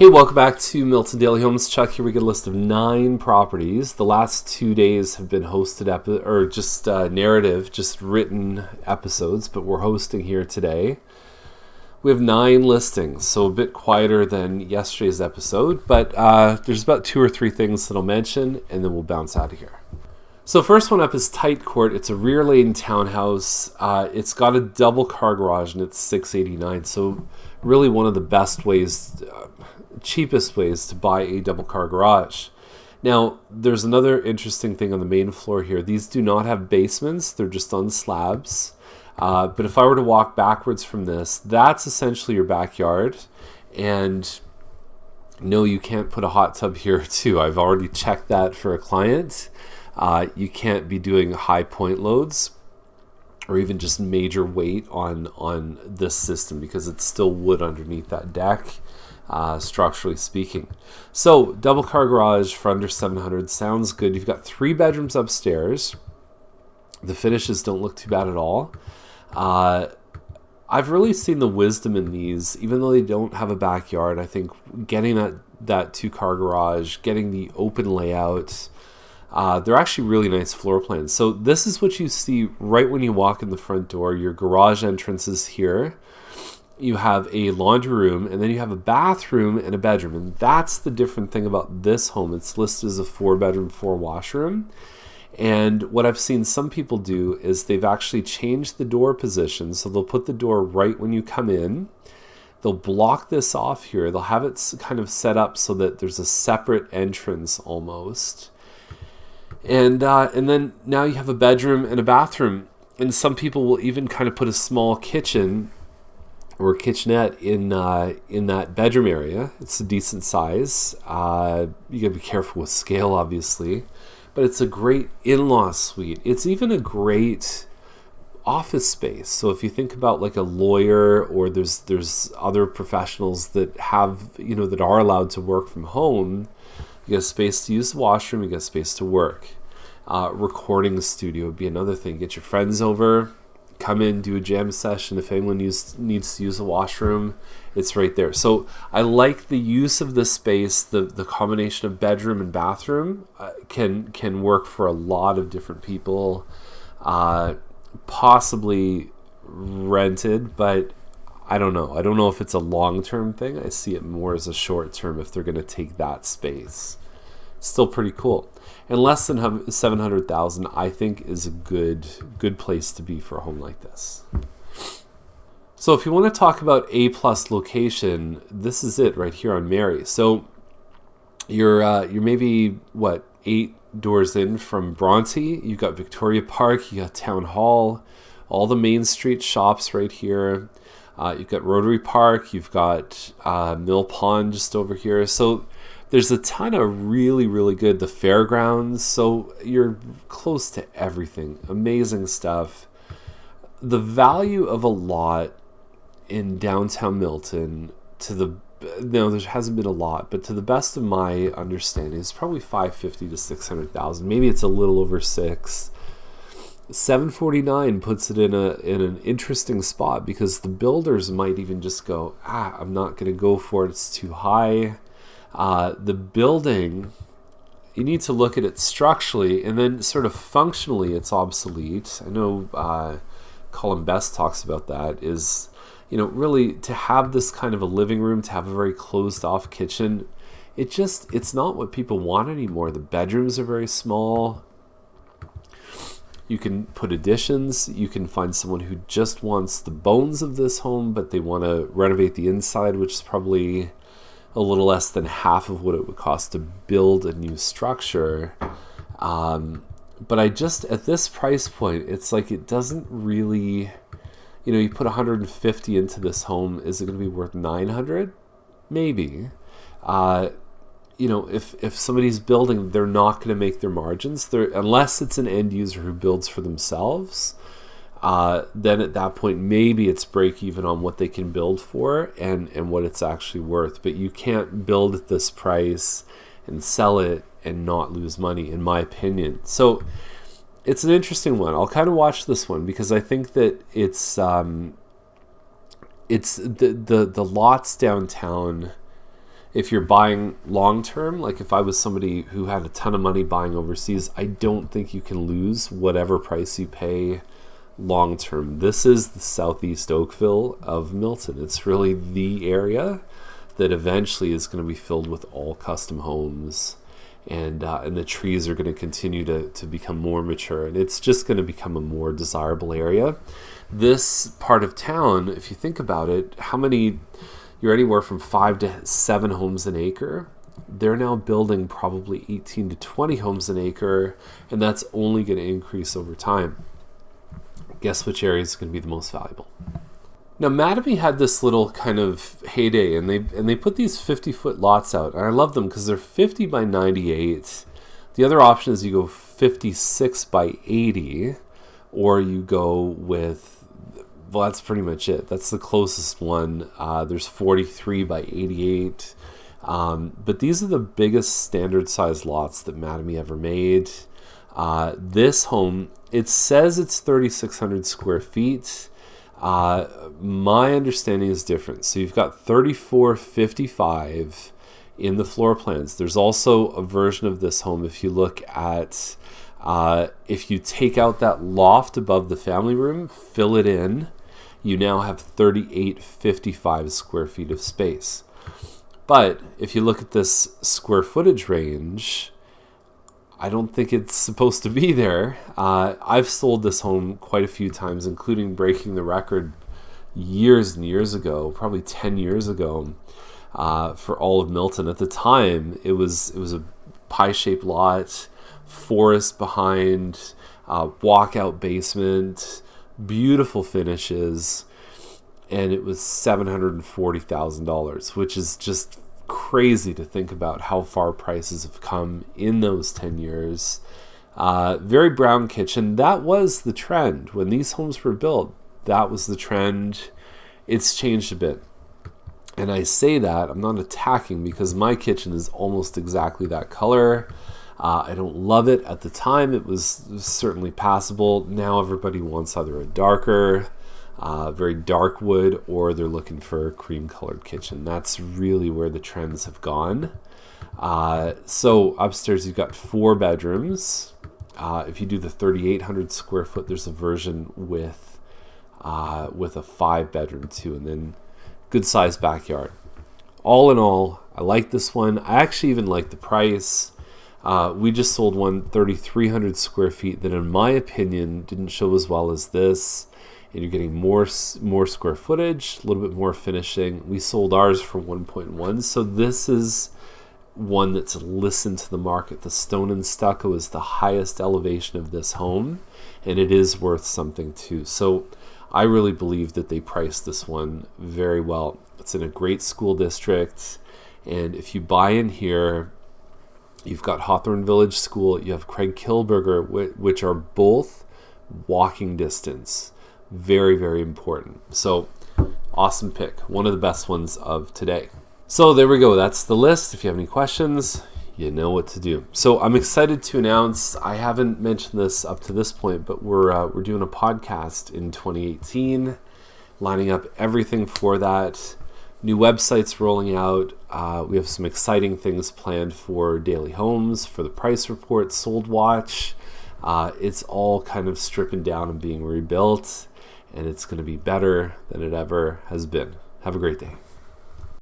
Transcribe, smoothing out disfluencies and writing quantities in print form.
Hey, welcome back to Milton Daily Homes. Chuck here. We get a list of 9 properties. The last 2 days have been hosted narrative, just written episodes, but we're hosting here today. We have 9 listings, so a bit quieter than yesterday's episode, but there's about 2 or 3 things that I'll mention, and then we'll bounce out of here. So first one up is Tight Court. It's a rear lane townhouse. It's got a double car garage, and it's $689. So really one of the best ways, cheapest ways to buy a double car garage. Now, there's another interesting thing on the main floor here. These do not have basements. They're just on slabs. But if I were to walk backwards from this, that's essentially your backyard. And no, you can't put a hot tub here too. I've already checked that for a client. You can't be doing high point loads or even just major weight on this system because it's still wood underneath that deck, structurally speaking. So double car garage for under $700 sounds good. You've got 3 bedrooms upstairs. The finishes don't look too bad at all. I've really seen the wisdom in these, even though they don't have a backyard. I think getting that 2-car garage, getting the open layout, they're actually really nice floor plans. So this is what you see right when you walk in the front door. Your garage entrance is here. You have a laundry room, and then you have a bathroom and a bedroom. And that's the different thing about this home. It's listed as a 4-bedroom, 4-washroom. And what I've seen some people do is they've actually changed the door position. So they'll put the door right when you come in. They'll block this off here. They'll have it kind of set up so that there's a separate entrance almost. And then now you have a bedroom and a bathroom. And some people will even kind of put a small kitchen or kitchenette in that bedroom area. It's a decent size. You gotta be careful with scale, obviously. But it's a great in-law suite. It's even a great office space. So if you think about like a lawyer, or there's other professionals that have, that are allowed to work from home, you got space to use the washroom, you got space to work. Recording studio would be another thing. Get your friends over, come in, do a jam session. If anyone needs to use the washroom, it's right there. So I like the use of the space. The combination of bedroom and bathroom can work for a lot of different people. Possibly rented, but I don't know. I don't know if it's a long-term thing. I see it more as a short-term if they're going to take that space. Still pretty cool. And less than $700,000, I think, is a good place to be for a home like this. So if you want to talk about A-plus location, this is it right here on Mary. So you're maybe 8 doors in from Bronte. You've got Victoria Park. You got Town Hall. All the Main Street shops right here. You've got Rotary Park. You've got Mill Pond just over here. So there's a ton of really, really good. The fairgrounds. So you're close to everything. Amazing stuff. The value of a lot in downtown Milton, there hasn't been a lot, but to the best of my understanding, it's probably $550,000 to $600,000. Maybe it's a little over $6. $749 puts it in an interesting spot because the builders might even just go, I'm not going to go for it. It's too high. The building, you need to look at it structurally, and then sort of functionally, it's obsolete. I know Colin Best talks about that. Is really to have this kind of a living room, to have a very closed off kitchen, it's not what people want anymore. The bedrooms are very small. You can put additions. You can find someone who just wants the bones of this home, but they want to renovate the inside, which is probably a little less than half of what it would cost to build a new structure. But at this price point, it's like it doesn't really, you put 150 into this home. Is it going to be worth 900? Maybe. If somebody's building, they're not going to make their margins. Unless it's an end user who builds for themselves. Then at that point, maybe it's break even on what they can build for and what it's actually worth. But you can't build at this price and sell it and not lose money, in my opinion. So it's an interesting one. I'll kind of watch this one because I think that it's the lots downtown If you're buying long term, like if I was somebody who had a ton of money buying overseas, I don't think you can lose whatever price you pay long term. This is the southeast Oakville of Milton. It's really the area that eventually is going to be filled with all custom homes, and the trees are going to continue to become more mature, and it's just going to become a more desirable area. This part of town, if you think about it, you're anywhere from 5 to 7 homes an acre. They're now building probably 18 to 20 homes an acre, and that's only going to increase over time. Guess which area is going to be the most valuable? Now, Mattamy had this little kind of heyday, and they put these 50-foot lots out, and I love them because they're 50 by 98. The other option is you go 56 by 80, or you go with, well, that's pretty much it. That's the closest one. There's 43 by 88. But these are the biggest standard size lots that Mattamy ever made. This home, it says it's 3,600 square feet. My understanding is different. So you've got 3455 in the floor plans. There's also a version of this home, if you look at, if you take out that loft above the family room, fill it in, you now have 3,855 square feet of space. But if you look at this square footage range, I don't think it's supposed to be there. I've sold this home quite a few times, including breaking the record years and years ago, probably 10 years ago, for all of Milton. At the time, it was a pie-shaped lot, forest behind, walkout basement, beautiful finishes, and it was $740,000, which is just crazy to think about how far prices have come in those 10 years. Very brown kitchen. That was the trend when these homes were built. That was the trend. It's changed a bit. And I say that, I'm not attacking, because my kitchen is almost exactly that color. I don't love it. At the time, it was certainly passable. Now everybody wants either a darker, very dark wood, or they're looking for a cream-colored kitchen. That's really where the trends have gone. So upstairs, you've got 4 bedrooms. If you do the 3,800 square foot, there's a version with a 5-bedroom too, and then good-sized backyard. All in all, I like this one. I actually even like the price. We just sold one 3,300 square feet that, in my opinion, didn't show as well as this. And you're getting more square footage, a little bit more finishing. We sold ours for 1.1. So this is one that's listened to the market. The stone and stucco is the highest elevation of this home, and it is worth something too. So I really believe that they priced this one very well. It's in a great school district, and if you buy in here, you've got Hawthorne Village School, you have Craig Kilberger, which are both walking distance. Very, very important. So, awesome pick. One of the best ones of today. So there we go. That's the list. If you have any questions, you know what to do. So I'm excited to announce, I haven't mentioned this up to this point, but we're doing a podcast in 2018, lining up everything for that. New websites rolling out. We have some exciting things planned for Daily Homes, for the Price Report, Sold Watch. It's all kind of stripping down and being rebuilt, and it's going to be better than it ever has been. Have a great day.